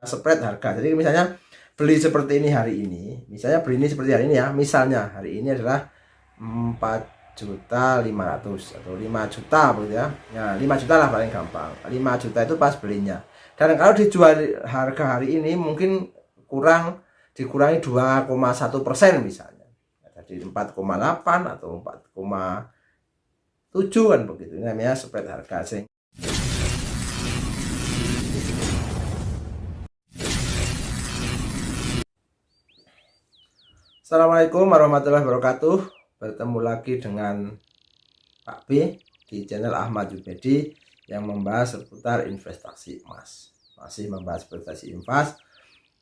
spread harga. Jadi misalnya beli seperti ini hari ini, misalnya beli ini seperti hari ini ya, misalnya hari ini adalah 4.500.000 atau 5 juta begitu ya. Ya 5 juta lah paling gampang. 5 juta itu pas belinya. Dan kalau dijual harga hari ini mungkin dikurangi 2,1% misalnya. Jadi 4,8 atau 4,7 kan begitu. Ini namanya spread harga. Assalamualaikum warahmatullahi wabarakatuh. Bertemu lagi dengan Pak B di channel Ahmad Jubedi yang membahas seputar investasi emas. Masih membahas investasi emas,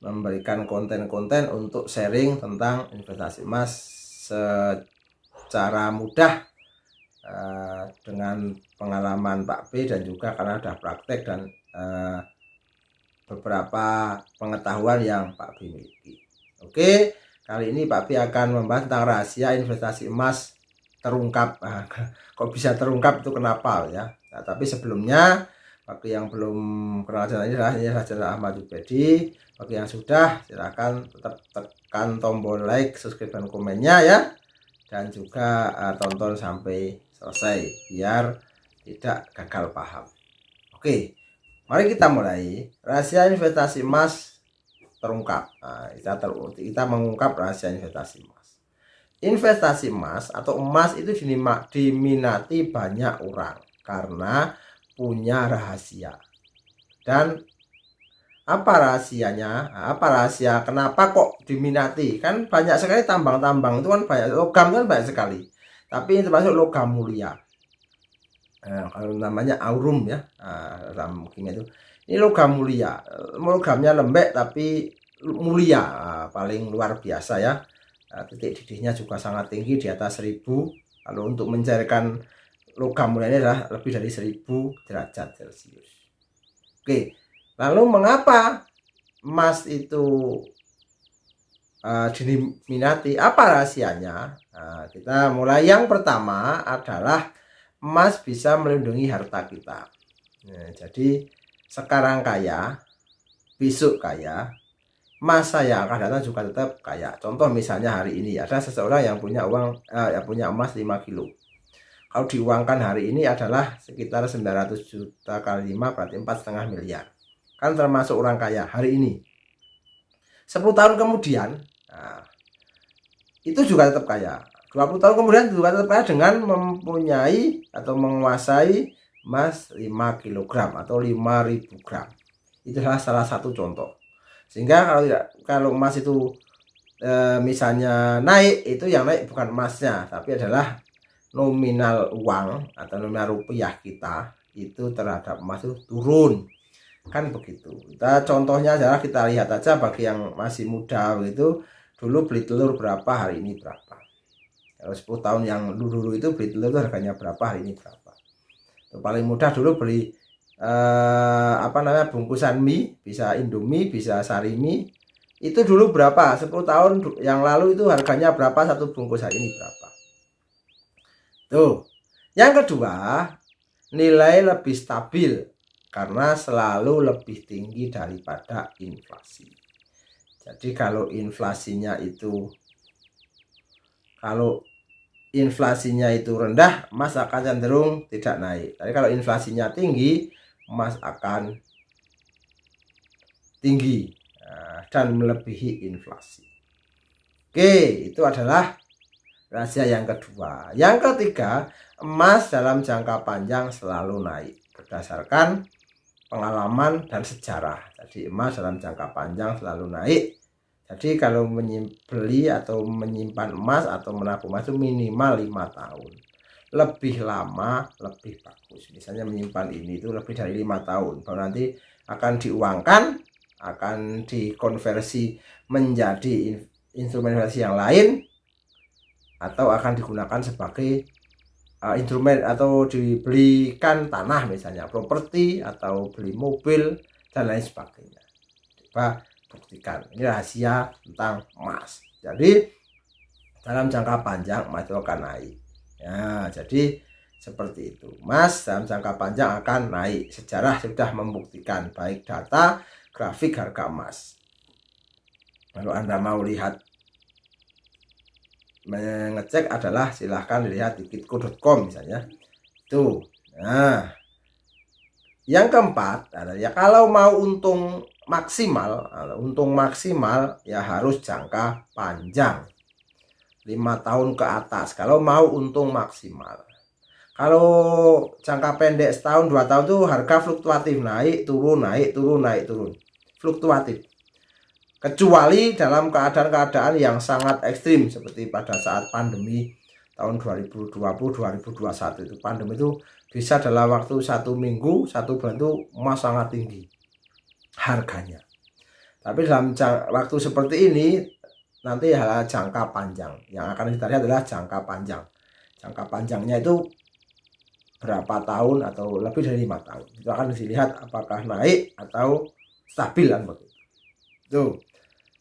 memberikan konten-konten untuk sharing tentang investasi emas secara mudah dengan pengalaman Pak B dan juga karena sudah praktek dan beberapa pengetahuan yang Pak B miliki. Oke. Kali ini Pak B akan membahas tentang rahasia investasi emas terungkap. Kok bisa terungkap itu kenapa ya? Nah, tapi sebelumnya bagi yang belum kenal channel ini adalah channel Ahmad Jubedi. Bagi yang sudah silahkan tetap tekan tombol like, subscribe dan komennya ya. Dan juga tonton sampai selesai biar tidak gagal paham. Oke, mari kita mulai. Rahasia investasi emas terungkap. Nah, kita mengungkap rahasia investasi emas. Investasi emas atau emas itu diminati banyak orang karena punya rahasia. Dan apa rahasianya? Apa rahasia kenapa kok diminati? Kan banyak sekali tambang-tambang itu kan banyak, logam kan banyak sekali. Tapi ini termasuk logam mulia. Kalau namanya aurum ya, dalam kimia itu. Ini logam mulia, logamnya lembek tapi mulia, paling luar biasa ya. Titik didihnya juga sangat tinggi di atas 1000. Kalau untuk mencairkan logam mulia ini adalah lebih dari 1000 derajat Celcius. Oke, lalu mengapa emas itu diminati? Apa rahasianya? Kita mulai. Yang pertama adalah emas bisa melindungi harta kita. Nah, jadi sekarang kaya, besok kaya, masa yang akan datang juga tetap kaya. Contoh misalnya hari ini ada seseorang yang punya punya emas 5 kilo. Kalau diuangkan hari ini adalah sekitar 900 juta kali 5 berarti 4,5 miliar. Kan termasuk orang kaya hari ini. 10 tahun kemudian itu juga tetap kaya. 20 tahun kemudian juga tetap kaya dengan mempunyai atau menguasai emas 5 kg atau 5.000 gram. Itu adalah salah satu contoh. Sehingga kalau emas itu misalnya naik, itu yang naik bukan emasnya, tapi adalah nominal uang atau nominal rupiah kita itu terhadap emas itu turun. Kan begitu. Contohnya adalah kita lihat aja bagi yang masih muda itu, dulu beli telur berapa, hari ini berapa. Kalau 10 tahun yang dulu itu beli telur itu harganya berapa, hari ini berapa. Paling mudah dulu beli bungkusan mie, bisa Indomie, bisa Sarimi. Itu dulu berapa? 10 tahun yang lalu itu harganya berapa satu bungkus, hari ini berapa. Tuh. Yang kedua, nilai lebih stabil karena selalu lebih tinggi daripada inflasi. Jadi kalau inflasinya itu rendah, emas akan cenderung tidak naik. Tapi kalau inflasinya tinggi, emas akan tinggi dan melebihi inflasi. Oke, itu adalah rahasia yang kedua. Yang ketiga, emas dalam jangka panjang selalu naik berdasarkan pengalaman dan sejarah. Jadi emas dalam jangka panjang selalu naik. Jadi kalau beli atau menyimpan emas atau menabung emas itu minimal 5 tahun. Lebih lama lebih bagus. Misalnya menyimpan ini itu lebih dari 5 tahun. Baru nanti akan diuangkan, akan dikonversi menjadi instrumen investasi yang lain, atau akan digunakan sebagai instrumen atau dibelikan tanah misalnya, properti, atau beli mobil dan lain sebagainya. Coba buktikan. Ini rahasia tentang emas. Jadi dalam jangka panjang emas itu akan naik. Ya, jadi seperti itu. Emas dalam jangka panjang akan naik. Sejarah sudah membuktikan, baik data grafik harga emas. Kalau Anda mau lihat mengecek adalah silahkan dilihat di kitco.com misalnya. Tuh. Nah, yang keempat adalah ya kalau mau untung maksimal ya harus jangka panjang. 5 tahun ke atas kalau mau untung maksimal. Kalau jangka pendek setahun 2 tahun tuh harga fluktuatif, naik turun fluktuatif. Kecuali dalam keadaan-keadaan yang sangat ekstrim seperti pada saat pandemi tahun 2020-2021 itu. Pandemi itu bisa dalam waktu 1 minggu, 1 bulan itu emas sangat tinggi harganya. Tapi dalam waktu seperti ini nanti adalah jangka panjang. Yang akan kita lihat adalah jangka panjang. Jangka panjangnya itu berapa tahun atau lebih dari 5 tahun. Itu akan dilihat apakah naik atau stabil kan begitu. Tuh.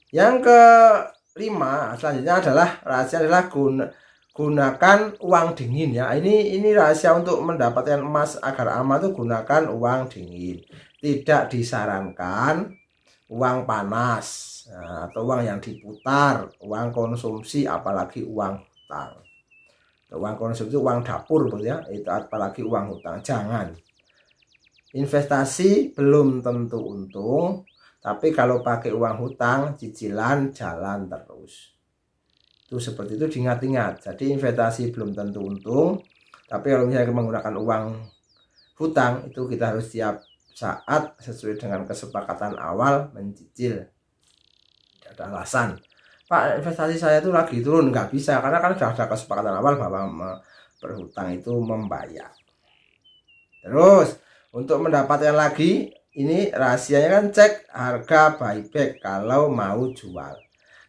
Yang kelima selanjutnya adalah rahasia adalah gunakan uang dingin ya. Ini rahasia untuk mendapatkan emas agar aman itu gunakan uang dingin. Tidak disarankan uang panas atau uang yang diputar, uang konsumsi apalagi uang hutang. Uang konsumsi uang dapur ya, itu apalagi uang hutang jangan. Investasi belum tentu untung. Tapi kalau pakai uang hutang, cicilan jalan terus. Itu seperti itu diingat-ingat. Jadi investasi belum tentu untung. Tapi kalau misalnya menggunakan uang hutang, itu kita harus siap saat sesuai dengan kesepakatan awal mencicil. Tidak ada alasan. Pak, investasi saya itu lagi turun. Nggak bisa. Karena kan sudah ada kesepakatan awal bahwa berhutang itu membayar. Terus, untuk mendapatkan lagi, ini rahasianya kan cek harga buyback kalau mau jual.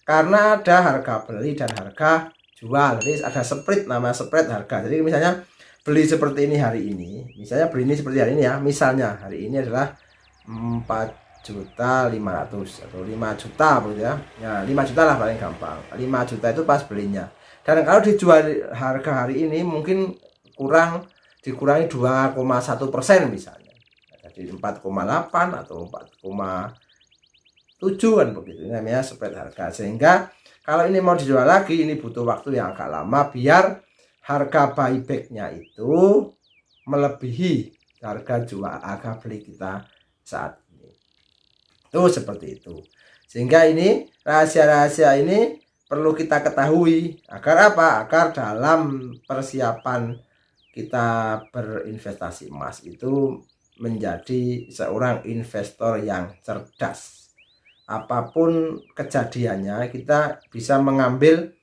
Karena ada harga beli dan harga jual. Jadi ada spread, nama spread harga. Jadi misalnya beli seperti ini hari ini. Misalnya beli ini seperti hari ini ya. Misalnya hari ini adalah 4.500.000 atau 5 juta gitu ya. Ya 5 juta lah paling gampang. 5 juta itu pas belinya. Dan kalau dijual harga hari ini mungkin dikurangi 2,1% misalnya. Jadi 4,8 atau 4,7 kan begitu. Ini namanya spread harga. Sehingga kalau ini mau dijual lagi ini butuh waktu yang agak lama biar harga buybacknya itu melebihi harga beli kita saat ini. Itu seperti itu. Sehingga ini rahasia-rahasia ini perlu kita ketahui agar apa? Agar dalam persiapan kita berinvestasi emas itu menjadi seorang investor yang cerdas. Apapun kejadiannya kita bisa mengambil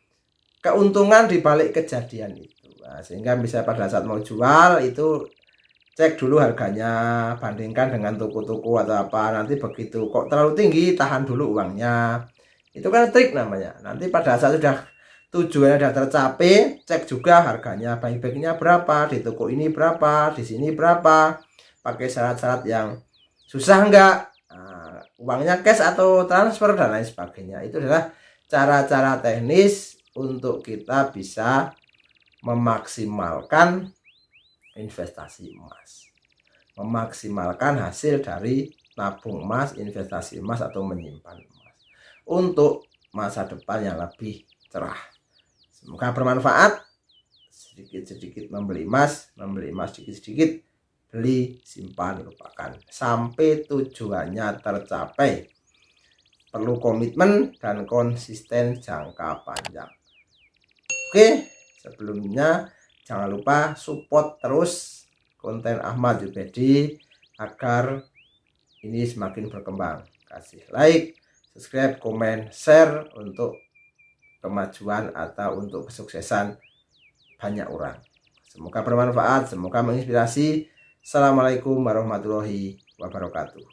keuntungan di balik kejadian itu. Nah, sehingga bisa pada saat mau jual itu cek dulu harganya, bandingkan dengan toko-toko atau apa. Nanti begitu kok terlalu tinggi, tahan dulu uangnya. Itu kan trik namanya. Nanti pada saat sudah tujuannya sudah tercapai, cek juga harganya, buybacknya berapa, di toko ini berapa, di sini berapa. Pakai syarat-syarat yang susah enggak, uangnya cash atau transfer dan lain sebagainya. Itu adalah cara-cara teknis untuk kita bisa memaksimalkan investasi emas, memaksimalkan hasil dari nabung emas, investasi emas atau menyimpan emas untuk masa depan yang lebih cerah. Semoga bermanfaat. Sedikit-sedikit membeli emas sedikit-sedikit, beli, simpan, lupakan sampai tujuannya tercapai. Perlu komitmen dan konsisten jangka panjang. Oke, sebelumnya jangan lupa support terus konten Ahmad Jubedi agar ini semakin berkembang. Kasih like, subscribe, komen, share untuk kemajuan atau untuk kesuksesan banyak orang. Semoga bermanfaat, semoga menginspirasi. Assalamualaikum warahmatullahi wabarakatuh.